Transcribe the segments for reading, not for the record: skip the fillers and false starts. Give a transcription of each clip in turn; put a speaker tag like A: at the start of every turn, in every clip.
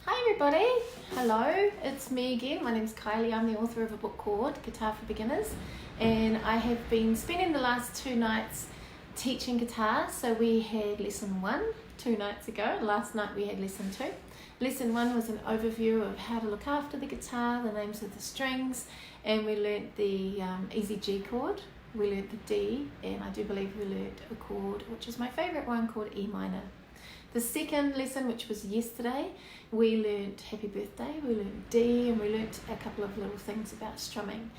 A: Hi everybody, hello, it's me again. My name's Kylie. I'm the author of a book called Guitar for Beginners, and I have been spending the last 2 nights teaching guitar. So we had lesson 1 2 nights ago. Last night we had lesson 2. Lesson 1 was an overview of how to look after the guitar, the names of the strings, and we learnt the easy G chord. We learnt the D, and I do believe we learnt a chord which is my favourite one, called E minor. The second lesson, which was yesterday, we learnt Happy Birthday, we learnt D, and we learnt a couple of little things about strumming.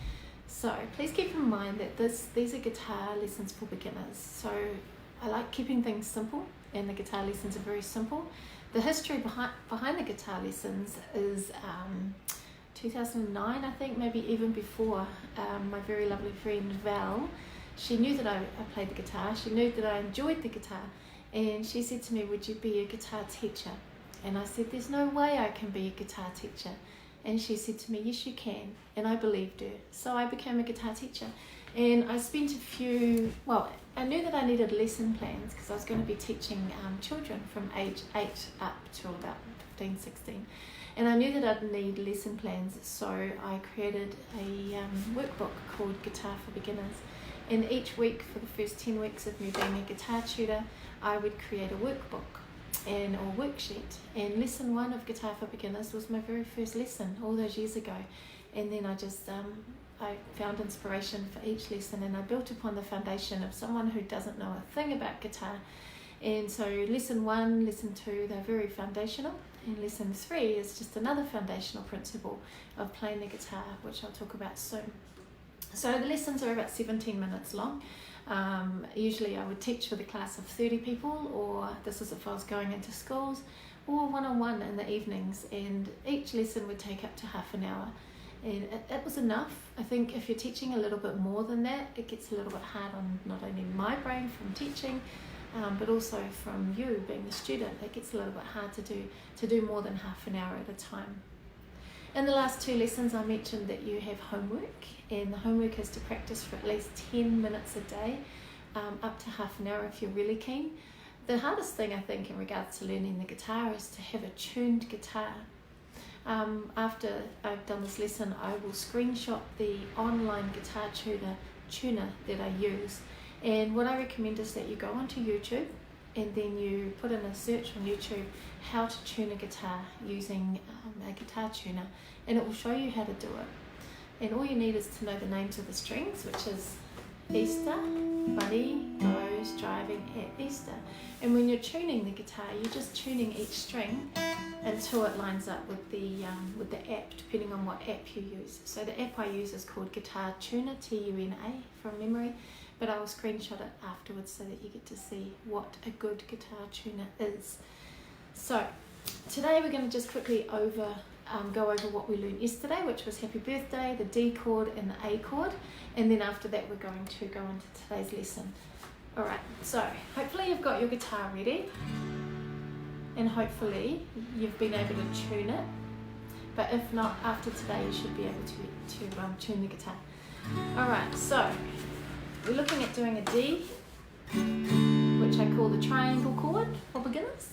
A: So please keep in mind that these are guitar lessons for beginners. So I like keeping things simple, and the guitar lessons are very simple. The history behind the guitar lessons is 2009, I think, maybe even before. My very lovely friend Val, she knew that I played the guitar, she knew that I enjoyed the guitar, and she said to me, would you be a guitar teacher? And I said, there's no way I can be a guitar teacher. And she said to me, yes you can. And I believed her. So I became a guitar teacher. And I spent I knew that I needed lesson plans because I was going to be teaching children from age 8 up to about 15, 16. And I knew that I'd need lesson plans, so I created a workbook called Guitar for Beginners. And each week for the first 10 weeks of me being a guitar tutor, I would create a workbook or worksheet. And lesson 1 of Guitar for Beginners was my very first lesson all those years ago. And then I found inspiration for each lesson, and I built upon the foundation of someone who doesn't know a thing about guitar. And so lesson 1, lesson 2, they're very foundational. And lesson 3 is just another foundational principle of playing the guitar, which I'll talk about soon. So the lessons are about 17 minutes long. Usually I would teach with a class of 30 people, or this is if I was going into schools, or one-on-one in the evenings, and each lesson would take up to half an hour. And it was enough. I think if you're teaching a little bit more than that, it gets a little bit hard on not only my brain from teaching, but also from you being the student. It gets a little bit hard to do more than half an hour at a time. In the last 2 lessons I mentioned that you have homework, and the homework is to practice for at least 10 minutes a day, up to half an hour if you're really keen. The hardest thing I think in regards to learning the guitar is to have a tuned guitar. After I've done this lesson, I will screenshot the online guitar tuner that I use, and what I recommend is that you go onto YouTube and then you put in a search on YouTube, how to tune a guitar using a guitar tuner, and it will show you how to do it. And all you need is to know the names of the strings, which is Easter, Bunny, Rose, Driving at Easter. And when you're tuning the guitar, you're just tuning each string until it lines up with the app, depending on what app you use. So the app I use is called Guitar Tuner, T-U-N-A, from memory, but I will screenshot it afterwards so that you get to see what a good guitar tuner is. So today we're going to just quickly go over what we learned yesterday, which was Happy Birthday, the D chord and the A chord, and then after that we're going to go into today's lesson. Alright, so hopefully you've got your guitar ready, and hopefully you've been able to tune it, but if not, after today you should be able to tune the guitar. Alright, so we're looking at doing a D, which I call the triangle chord for beginners.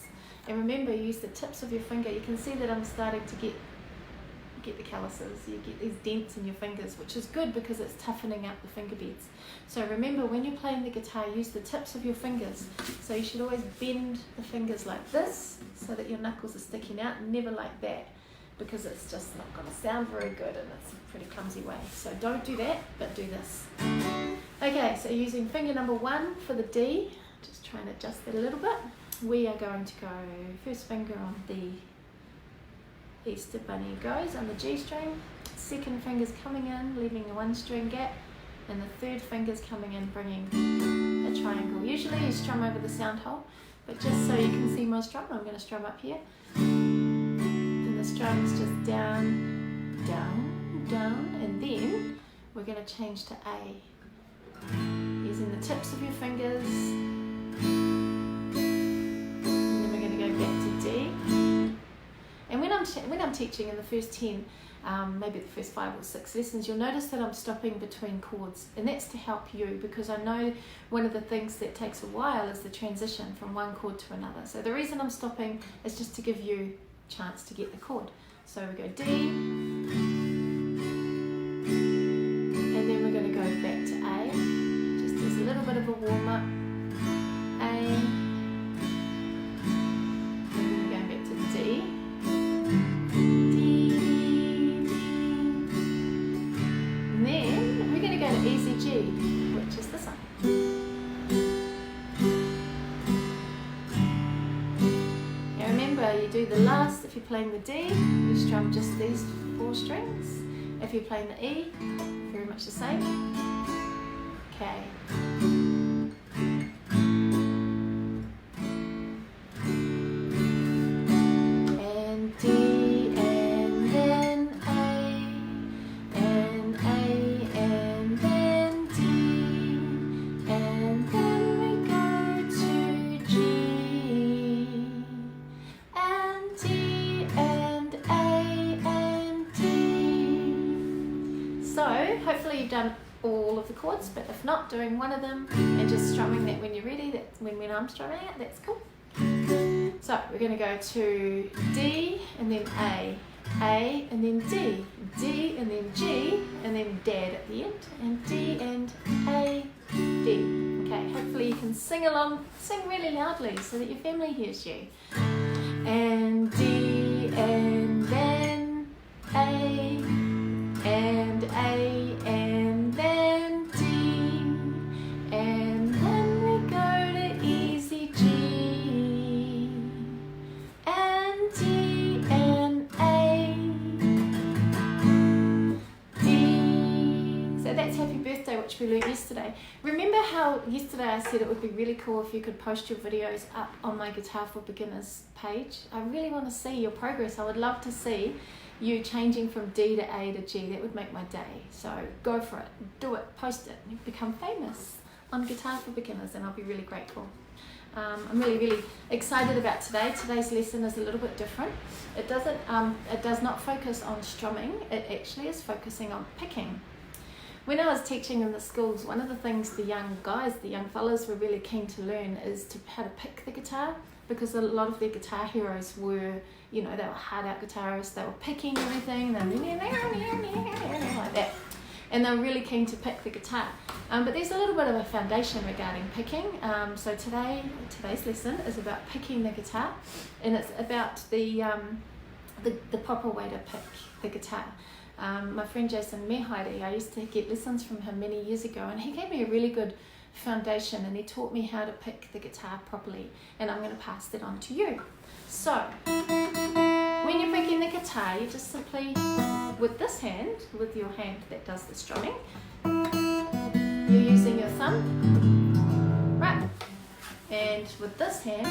A: And remember, use the tips of your finger. You can see that I'm starting to get the calluses. You get these dents in your fingers, which is good because it's toughening up the finger beds. So remember, when you're playing the guitar, use the tips of your fingers. So you should always bend the fingers like this so that your knuckles are sticking out, and never like that, because it's just not going to sound very good and it's a pretty clumsy way. So don't do that, but do this. Okay, so using finger number 1 for the D, just trying to adjust that a little bit. We are going to go first finger on the Easter Bunny goes on the G string, second finger's coming in, leaving a 1 string gap, and the third finger's coming in, bringing a triangle. Usually you strum over the sound hole, but just so you can see my strum, I'm going to strum up here. Then the strum's just down, down, down, and then we're going to change to A. Using the tips of your fingers, and then we're going to go back to D. And when I'm teaching in the first 10, maybe the first 5 or 6 lessons, you'll notice that I'm stopping between chords, and that's to help you, because I know one of the things that takes a while is the transition from one chord to another. So the reason I'm stopping is just to give you chance to get the chord. So we go D, and then we're going to go back to A, just as a little bit of a warm-up. A, and then we're going back to D, and then we're going to go to easy G, which is this one. You do the last, if you're playing the D, you strum just these 4 strings. If you're playing the E, very much the same. Okay. And D, and then A, and A, and then D, and then we go to G. D and A and D. So hopefully you've done all of the chords, but if not, doing one of them and just strumming that when you're ready. That's when I'm strumming it, that's cool. So we're going to go to D and then A and then D, D and then G and then Dad at the end, and D and A, D. Okay, hopefully you can sing along, sing really loudly so that your family hears you. And D and then A and A and then D, and then we go to easy G and D and A, D. So that's Happy Birthday, which we learned yesterday. Remember how yesterday I said it would be really cool if you could post your videos up on my Guitar for Beginners page? I really want to see your progress. I would love to see you changing from D to A to G. That would make my day. So go for it, do it, post it, and become famous on Guitar for Beginners, and I'll be really grateful. I'm really excited about today. Today's lesson is a little bit different. It does not focus on strumming. It actually is focusing on picking. When I was teaching in the schools, one of the things the young fellas were really keen to learn is how to pick the guitar, because a lot of their guitar heroes were, they were hard out guitarists, they were picking everything, like that. And they were really keen to pick the guitar. But there's a little bit of a foundation regarding picking. So today's lesson is about picking the guitar, and it's about the proper way to pick the guitar. My friend Jason Mehaide, I used to get lessons from him many years ago, and he gave me a really good foundation, and he taught me how to pick the guitar properly, and I'm going to pass that on to you. So when you're picking the guitar, you just simply, with this hand, with your hand that does the strumming, you're using your thumb, right, and with this hand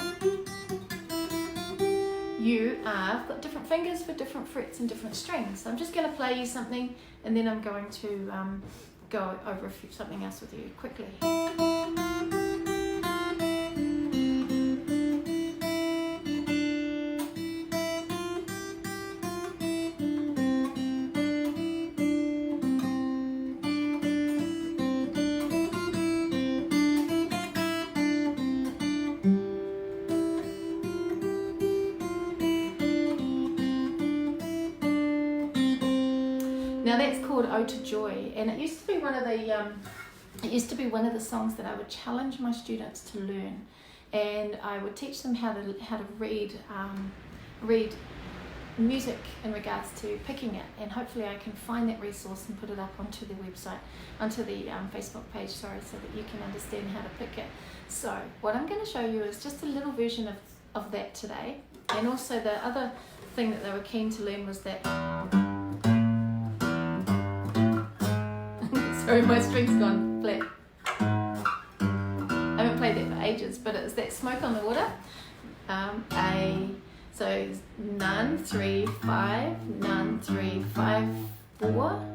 A: you've got different fingers for different frets and different strings. So I'm just going to play you something, and then I'm going to go over something else with you quickly. Now that's called Ode to Joy, and it used to be one of the songs that I would challenge my students to learn, and I would teach them how to read music in regards to picking it, and hopefully I can find that resource and put it up onto the website, onto the Facebook page, so that you can understand how to pick it. So what I'm going to show you is just a little version of that today, and also the other thing that they were keen to learn was that. Sorry, my string's gone flat. I haven't played that for ages, but it's that Smoke on the Water. So none, 3, 5, none, 3, 5, 4,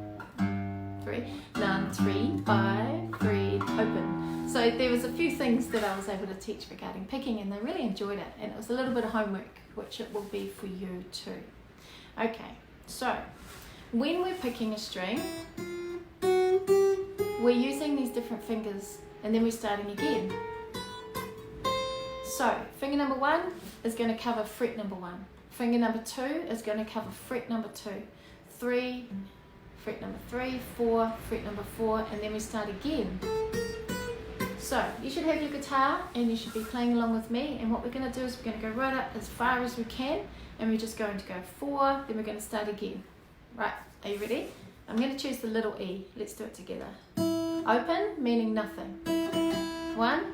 A: 3, none, 3, 5, 3, open. So there was a few things that I was able to teach regarding picking, and they really enjoyed it, and it was a little bit of homework, which it will be for you too. Okay, so when we're picking a string, we're using these different fingers, and then we're starting again. So finger number 1 is going to cover fret number 1. finger number 2 is going to cover fret number 2. 3, fret number 3, 4, fret number 4, and then we start again. So you should have your guitar and you should be playing along with me, and what we're going to do is we're going to go right up as far as we can, and we're just going to go 4, then we're going to start again. Right, are you ready? I'm going to choose the little E. Let's do it together. Open, meaning nothing. 1,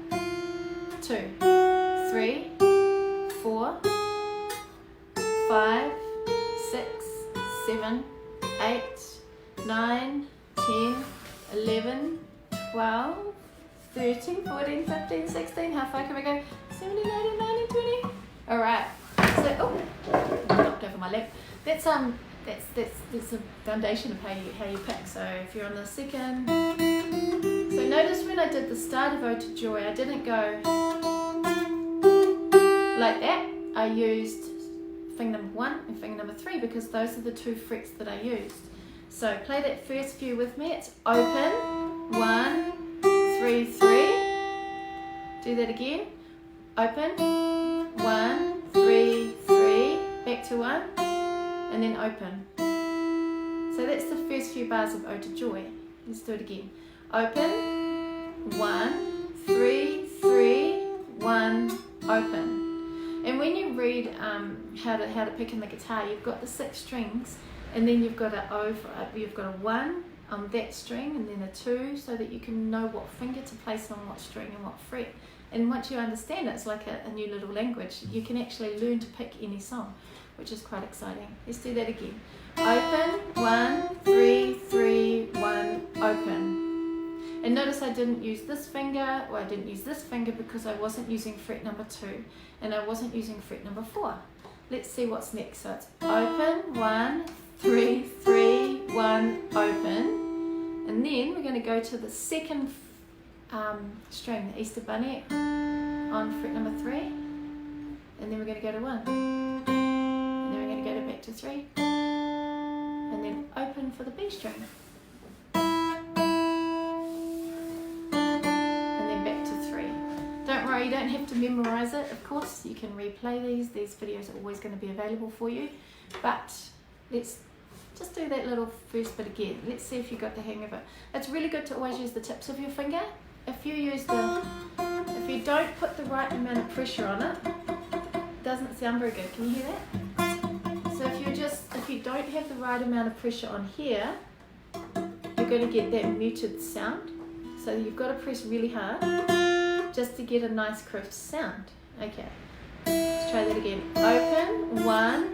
A: 2, 3, 4, 5, 6, 7, 8, 9, 10, 11, 12, 13, 14, 15, 16, how far can we go? 17, 18, 19, 20. Alright, so, I knocked over my lap. That's the foundation of how you pick. So if you're on the second, so notice when I did the start of Ode to Joy, I didn't go like that. I used finger number 1 and finger number 3 because those are the 2 frets that I used. So play that first few with me. It's open, 1, 3, 3. Do that again. Open, 1, 3, 3. Back to 1. And then open. So that's the first few bars of Ode to Joy. Let's do it again. Open, 1, 3, 3, 1, open. And when you read how to pick in the guitar, you've got the 6 strings, and then you've got you've got a 1 on that string, and then a 2, so that you can know what finger to place on what string and what fret. And once you understand it, it's like a new little language. You can actually learn to pick any song, which is quite exciting. Let's do that again. Open, 1, 3, 3, 1, open. And notice I didn't use this finger, or I didn't use this finger because I wasn't using fret number 2, and I wasn't using fret number 4. Let's see what's next. So it's open, 1, 3, 3, 1, open. And then we're going to go to the second string, the Easter Bunny, on fret number 3. And then we're going to go to 1. And then we're going to go back to 3. And then open for the B string. You don't have to memorize it, of course. You can replay these videos are always going to be available for you, but let's just do that little first bit again. Let's see if you got the hang of it. It's really good to always use the tips of your finger. If you don't put the right amount of pressure on it, it doesn't sound very good. Can you hear that? So if you don't have the right amount of pressure on here, you're going to get that muted sound. So you've got to press really hard just to get a nice crisp sound. Okay, let's try that again. Open, 1,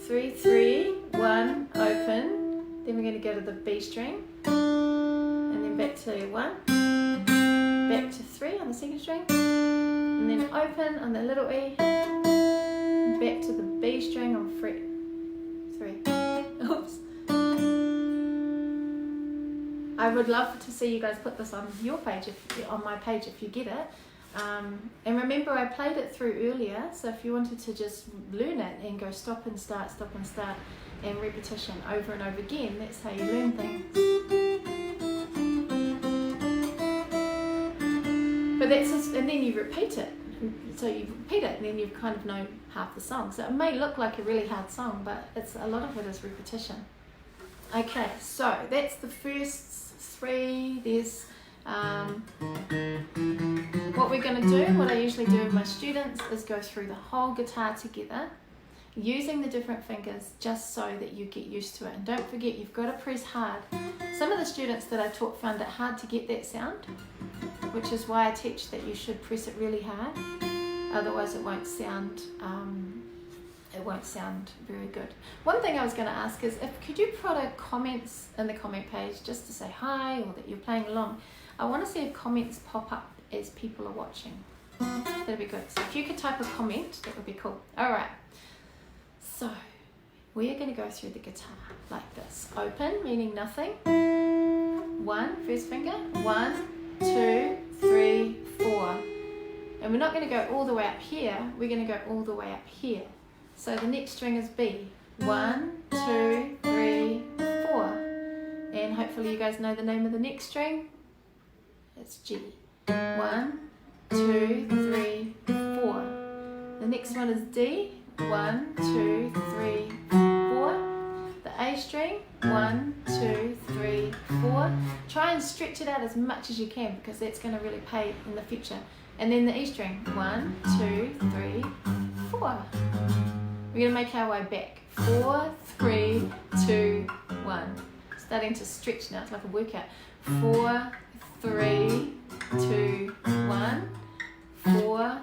A: 3, 3, 1, open. Then we're going to go to the B string, and then back to 1, back to 3 on the second string, and then open on the little E, back to the B string on fret 3. Oops. I would love to see you guys put this on your page, on my page, if you get it. And remember, I played it through earlier, so if you wanted to just learn it and go stop and start, and repetition over and over again, that's how you learn things. But that's just, and then you repeat it. So you repeat it, and then you kind of know half the song. So it may look like a really hard song, but a lot of it is repetition. Okay, so that's the first 3. There's what we're going to do, what I usually do with my students, is go through the whole guitar together, using the different fingers just so that you get used to it. And don't forget, you've got to press hard. Some of the students that I taught found it hard to get that sound, which is why I teach that you should press it really hard, otherwise it won't sound very good. One thing I was going to ask is, could you put a comments in the comment page just to say hi, or that you're playing along. I want to see if comments pop up as people are watching. That'd be good. So if you could type a comment, that would be cool. Alright, so we are going to go through the guitar like this. Open, meaning nothing. 1, first finger. 1, 2, 3, 4. And we're not going to go all the way up here, we're going to go all the way up here. So the next string is B. 1, 2, 3, 4. And hopefully you guys know the name of the next string. It's G. 1, 2, 3, 4. The next one is D. 1, 2, 3, 4. The A string. 1, 2, 3, 4. Try and stretch it out as much as you can because that's going to really pay in the future. And then the E string. 1, 2, 3, 4. We're going to make our way back. 4, 3, 2, 1. Starting to stretch now. It's like a workout. 4, 3, 2, 1. 4,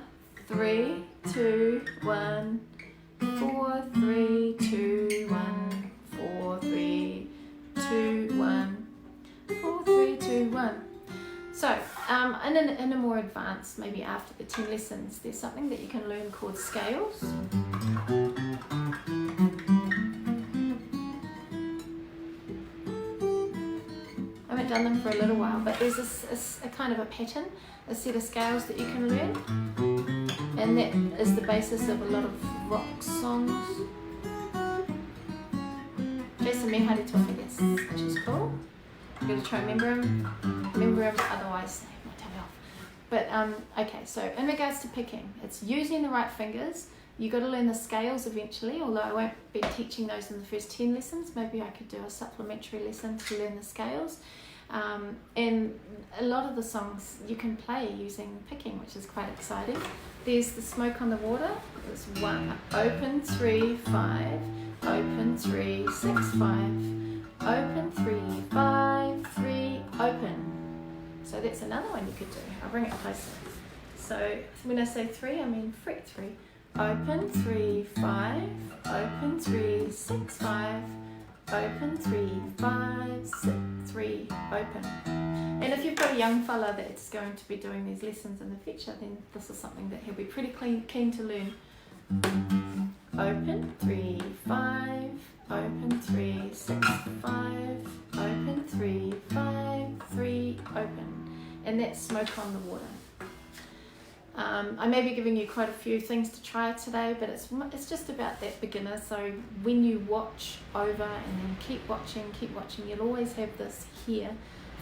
A: 3, 2, 1. 4, 3, 2, 1. 4, 3, 2, 1. 4, 3, 2, 1. So, in a more advanced, maybe after the 10 lessons, there's something that you can learn called scales. I haven't done them for a little while, but there's a kind of a pattern, a set of scales that you can learn, and that is the basis of a lot of rock songs. Jason Mehari taught me this, which is cool. I'm going to try and remember them, otherwise I might tell you off. But okay, so in regards to picking, it's using the right fingers. You've got to learn the scales eventually, although I won't be teaching those in the first 10 lessons. Maybe I could do a supplementary lesson to learn the scales. And a lot of the songs you can play using picking, which is quite exciting. There's the Smoke on the Water. There's 1, open 3, 5, open 3, 6, 5, open 3, 5, 3, open. So that's another one you could do. I'll bring it closer. So when I say 3, I mean fret 3. Open 3, 5, open 3, 6, 5, open 3, 5, 6, 3, open. And if you've got a young fella that's going to be doing these lessons in the future, then this is something that he'll be pretty keen to learn. Open 3, 5, open 3, 6, 5, open 3, 5, 3, open. And that's Smoke on the Water. I may be giving you quite a few things to try today, but it's just about that beginner. So when you watch over and then keep watching, you'll always have this here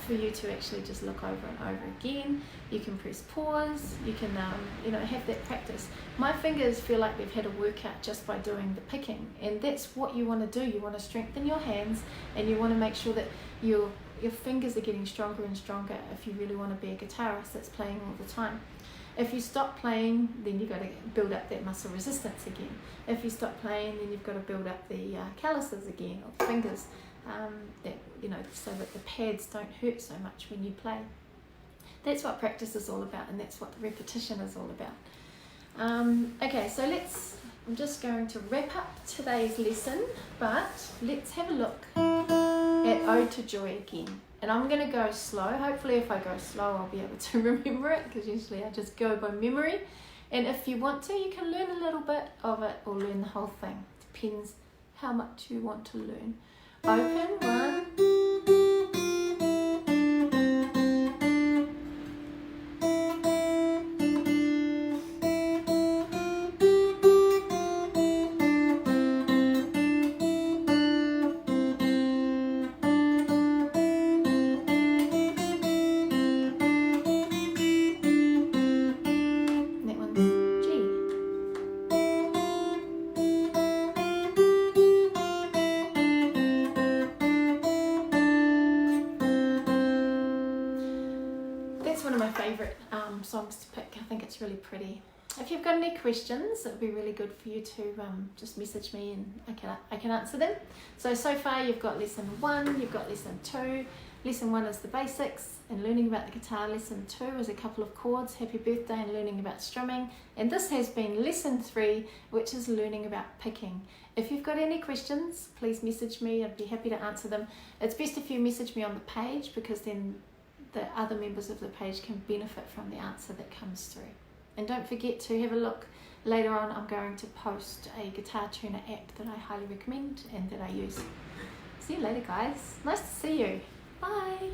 A: for you to actually just look over and over again. You can press pause, you can have that practice. My fingers feel like they've had a workout just by doing the picking, and that's what you want to do. You want to strengthen your hands, and you want to make sure that your fingers are getting stronger and stronger if you really want to be a guitarist that's playing all the time. If you stop playing, then you've got to build up that muscle resistance again. If you stop playing, then you've got to build up the calluses again, or the fingers, so that the pads don't hurt so much when you play. That's what practice is all about, and that's what the repetition is all about. Okay, so I'm just going to wrap up today's lesson, but let's have a look at Ode to Joy again. And I'm going to go slow. Hopefully if I go slow I'll be able to remember it, because usually I just go by memory. And if you want to, you can learn a little bit of it or learn the whole thing. Depends how much you want to learn. Open 1. One of my favourite songs to pick. I think it's really pretty. If you've got any questions, it would be really good for you to just message me, and I can answer them. So far you've got lesson 1, you've got lesson 2. Lesson 1 is the basics and learning about the guitar. Lesson 2 is a couple of chords, happy birthday, and learning about strumming. And this has been lesson 3, which is learning about picking. If you've got any questions, please message me. I'd be happy to answer them. It's best if you message me on the page, because then the other members of the page can benefit from the answer that comes through. And don't forget to have a look later on. I'm going to post a guitar tuner app that I highly recommend and that I use. See you later, guys. Nice to see you. Bye.